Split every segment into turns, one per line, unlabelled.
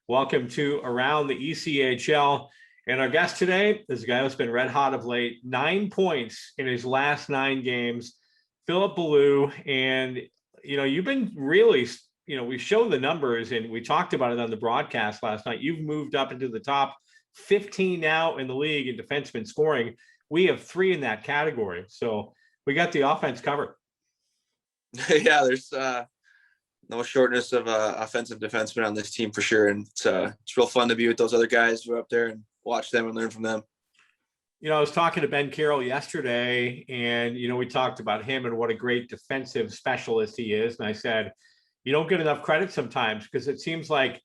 Welcome to Around the ECHL. And our guest today is a guy that's been red hot of late, 9 points in his last 9 games, Philip Beaulieu. And, you've been really, we showed the numbers and we talked about it on the broadcast last night. You've moved up into the top 15 now in the league in defenseman scoring. We have 3 in that category. So we got the offense covered.
Yeah, there's no shortness of offensive defensemen on this team for sure, and it's real fun to be with those other guys who are up there and watch them and learn from them.
I was talking to Ben Carroll yesterday, and we talked about him and what a great defensive specialist he is. And I said, you don't get enough credit sometimes because it seems like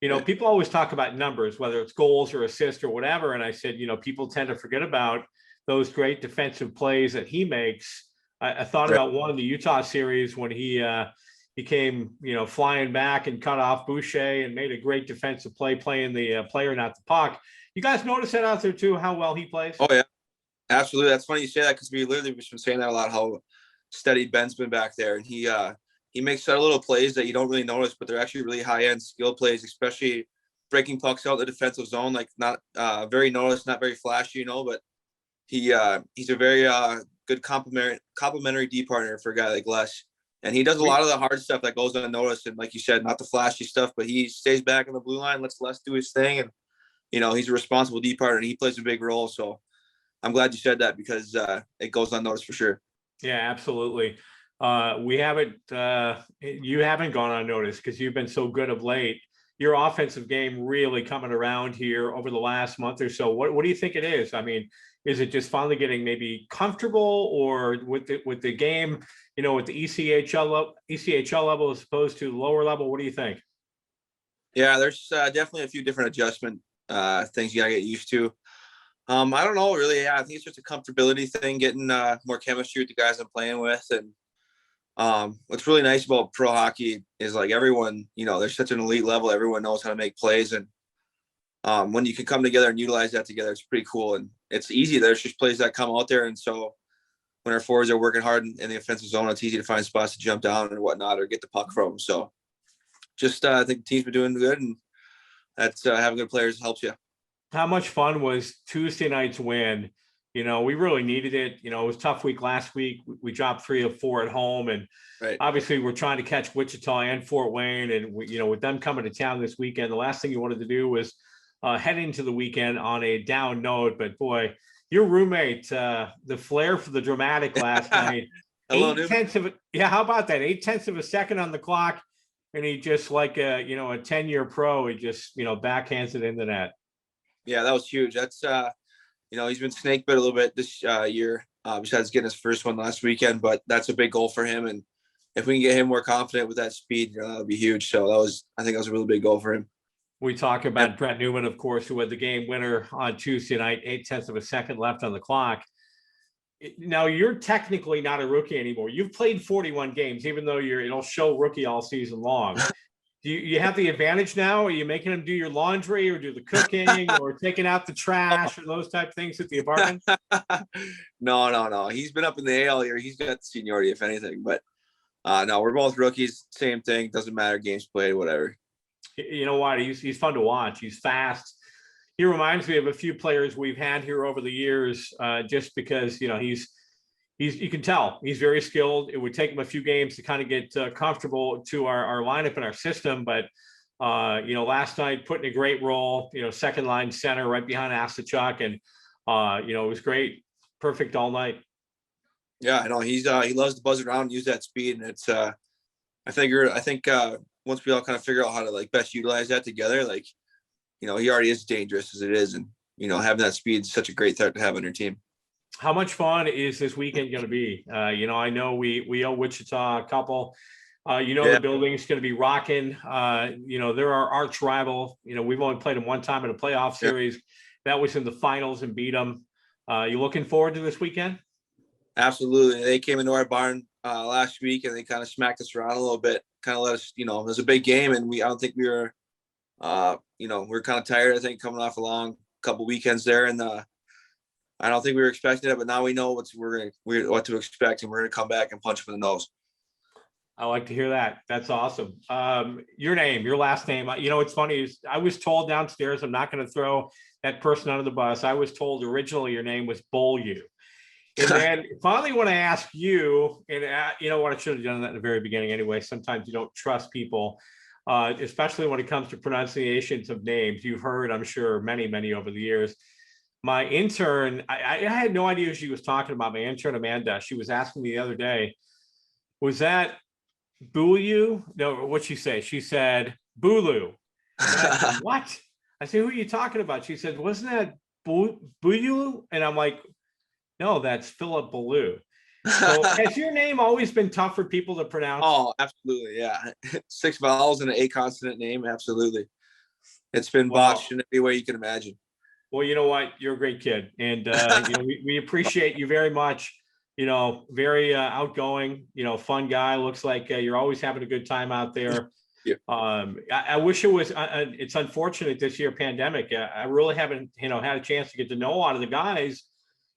people always talk about numbers, whether it's goals or assists or whatever. And I said, people tend to forget about those great defensive plays that he makes. I thought about one in the Utah series when he came, flying back and cut off Boucher and made a great defensive play, playing the player, not the puck. You guys notice that out there too, how well he plays?
Oh yeah, absolutely. That's funny you say that because we literally have been saying that a lot, how steady Ben's been back there. And he makes subtle little plays that you don't really notice, but they're actually really high-end skill plays, especially breaking pucks out in the defensive zone, like not very noticed, not very flashy, but he's a very good complimentary D partner for a guy like Les. And he does a lot of the hard stuff that goes unnoticed. And like you said, not the flashy stuff, but he stays back in the blue line, lets Les do his thing. And, he's a responsible D partner and he plays a big role. So I'm glad you said that because it goes unnoticed for sure.
Yeah, absolutely. You haven't gone unnoticed because you've been so good of late. Your offensive game really coming around here over the last month or so. What do you think it is? I mean, is it just finally getting maybe comfortable, or with the game, with the ECHL level as opposed to the lower level? What do you think?
Yeah, there's definitely a few different adjustment things you gotta get used to. I don't know really. Yeah, I think it's just a comfortability thing, getting more chemistry with the guys I'm playing with. And what's really nice about pro hockey is like everyone, there's such an elite level. Everyone knows how to make plays, and when you can come together and utilize that together, it's pretty cool. And it's easy. There's just plays that come out there. And so when our forwards are working hard in the offensive zone, it's easy to find spots to jump down and whatnot, or get the puck from. So just, I think the team's been doing good, and that's having good players helps you.
How much fun was Tuesday night's win? We really needed it. It was a tough week last week. We dropped 3 of 4 at home. And obviously we're trying to catch Wichita and Fort Wayne. And, with them coming to town this weekend, the last thing you wanted to do was head into the weekend on a down note. But boy, your roommate, the flair for the dramatic last night,
Hello,
8/10 of it. Yeah, how about that? 8/10 of a second on the clock. And he just like a 10-year pro, he just, backhands it into that.
Yeah, that was huge. That's, he's been snake bit a little bit this year, besides getting his first one last weekend, but that's a big goal for him. And if we can get him more confident with that speed, that would be huge. So I think that was a really big goal for him.
We talk about Brett Newman, of course, who had the game winner on Tuesday night, 8/10 of a second left on the clock. Now, you're technically not a rookie anymore. You've played 41 games, even though it'll show rookie all season long. Do you have the advantage now? Are you making him do your laundry or do the cooking or taking out the trash or those type of things at the apartment?
No. He's been up in the AL here. He's got seniority, if anything. But no, we're both rookies. Same thing. Doesn't matter. Games played, whatever.
You know what? He's fun to watch. He's fast. He reminds me of a few players we've had here over the years, just because, he's you can tell he's very skilled. It would take him a few games to kind of get comfortable to our lineup and our system. But, last night put in a great role, second line center right behind Asachuk. And, it was great. Perfect all night.
Yeah, I know he loves to buzz around and use that speed. And it's, I think once we all kind of figure out how to like best utilize that together, like, he already is dangerous as it is. And, having that speed is such a great threat to have on your team.
How much fun is this weekend going to be? I know we owe Wichita a couple. The building's going to be rocking. They're our arch rival. We've only played them one time in a playoff series. That was in the finals and beat them. You looking forward to this weekend?
Absolutely. They came into our barn last week and they kind of smacked us around a little bit. Kind of let us, it was a big game, and I don't think we were, we're kind of tired. I think coming off a long couple weekends there, and I don't think we were expecting it, but now we know what to expect, and we're going to come back and punch them in the nose.
I like to hear that. That's awesome. Your name, your last name. You know, it's funny. I was told downstairs, I'm not going to throw that person under the bus. I was told originally your name was Beaulieu. And then finally, when I asked you, and you know what, I should have done that in the very beginning anyway. Sometimes you don't trust people, especially when it comes to pronunciations of names. You've heard, I'm sure, many over the years. My intern, I had no idea who she was talking about. My intern, Amanda, she was asking me the other day, was that Beaulieu? No, what'd she say? She said, Beaulieu. I said, what? I said, who are you talking about? She said, wasn't that Beaulieu? And I'm like, no, that's Philip Beaulieu. So has your name always been tough for people to pronounce?
Oh, absolutely. Yeah. 6 vowels and an 8 consonant name. Absolutely. It's been botched in every way you can imagine.
Well, you know what? You're a great kid. And, you know, we appreciate you very much. You know, very outgoing, you know, fun guy. Looks like you're always having a good time out there.
Yeah.
I wish it was, it's unfortunate this year, pandemic. I really haven't, you know, had a chance to get to know a lot of the guys,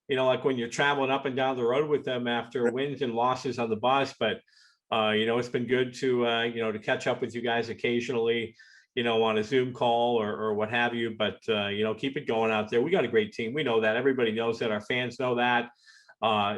you know, like when you're traveling up and down the road with them after wins and losses on the bus. But, you know, it's been good to, you know, to catch up with you guys occasionally, you know, on a Zoom call or what have you. But, you know, keep it going out there. We got a great team. We know that. Everybody knows that. Our fans know that.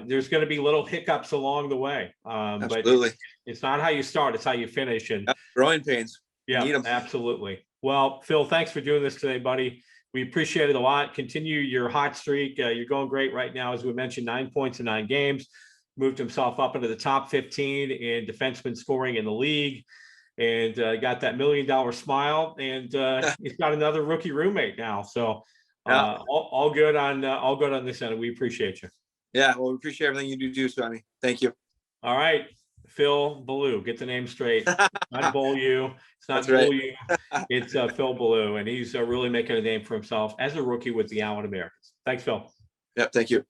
There's going to be little hiccups along the way.
Absolutely.
But it's not how you start, it's how you finish. And
growing pains.
yeah, absolutely. Well, Phil, thanks for doing this today, buddy. We appreciate it a lot. Continue your hot streak. You're going great right now. As we mentioned, 9 points in 9 games, moved himself up into the top 15 in defenseman scoring in the league, and got that $1 million smile. And he's got another rookie roommate now. So all good on this end. We appreciate you.
Yeah, well, we appreciate everything you do too, Swami. Thank you.
All right, Phil Beaulieu, get the name straight. Not Beaulieu. It's not
That's
Beaulieu. Right. It's Phil Beaulieu, and he's really making a name for himself as a rookie with the Allen Americans. Thanks, Phil.
Yep, thank you.